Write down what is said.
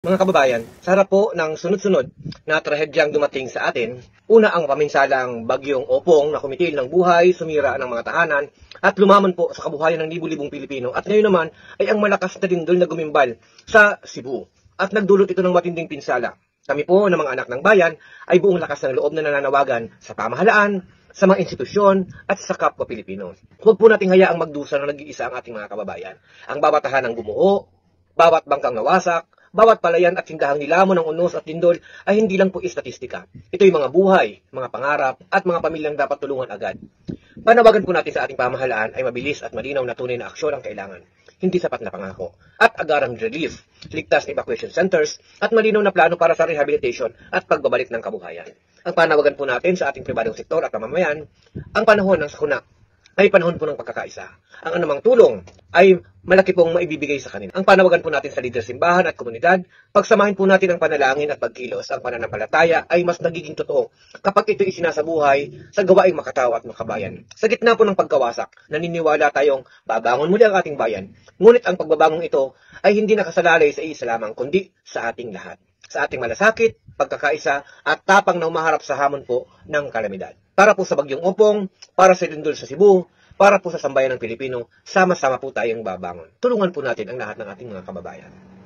Mga kababayan, sa harap po ng sunod-sunod na trahedyang dumating sa atin, una ang paminsalang bagyong Opong na kumitil ng buhay, sumira ng mga tahanan, at lumaman po sa kabuhayan ng libu-libong Pilipino. At ngayon naman ay ang malakas na lindol na gumimbal sa Cebu. At nagdulot ito ng matinding pinsala. Kami po na mga anak ng bayan ay buong lakas ng loob na nananawagan sa pamahalaan, sa mga institusyon at sa kapwa Pilipino. Huwag po nating hayaang magdusa na nag-iisa ang ating mga kababayan. Ang bawat tahanang gumuho, bawat bangkang nawasak, bawat palayan at sindahang nilamon ng unos at lindol ay hindi lang po istatistika. Ito'y mga buhay, mga pangarap at mga pamilyang dapat tulungan agad. Panawagan po natin sa ating pamahalaan ay mabilis at malinaw na tunay na aksyon ang kailangan. Hindi sapat na pangako. At agarang relief, ligtas na evacuation centers at malinaw na plano para sa rehabilitation at pagbabalik ng kabuhayan. Ang panawagan po natin sa ating pribadong sektor at mamamayan, ang panahon ng sakuna ay panahon po ng pagkakaisa. Ang anumang tulong ay malaki pong maibibigay sa kanila. Ang panawagan po natin sa lider simbahan at komunidad, pagsamahin po natin ang panalangin at pagkilos. Ang pananampalataya ay mas nagiging totoo kapag ito isinasabuhay sa gawaing makatawa at makabayan. Sa gitna po ng pagkawasak, naniniwala tayong babangon muli ang ating bayan. Ngunit ang pagbabangong ito ay hindi nakasalalay sa isa lamang, kundi sa ating lahat. Sa ating malasakit, pagkakaisa at tapang na umaharap sa hamon po ng kalamidad. Para po sa bagyong Opong, para sa lindol sa Cebu, para po sa sambayan ng Pilipino, sama-sama po tayong babangon. Tulungan po natin ang lahat ng ating mga kababayan.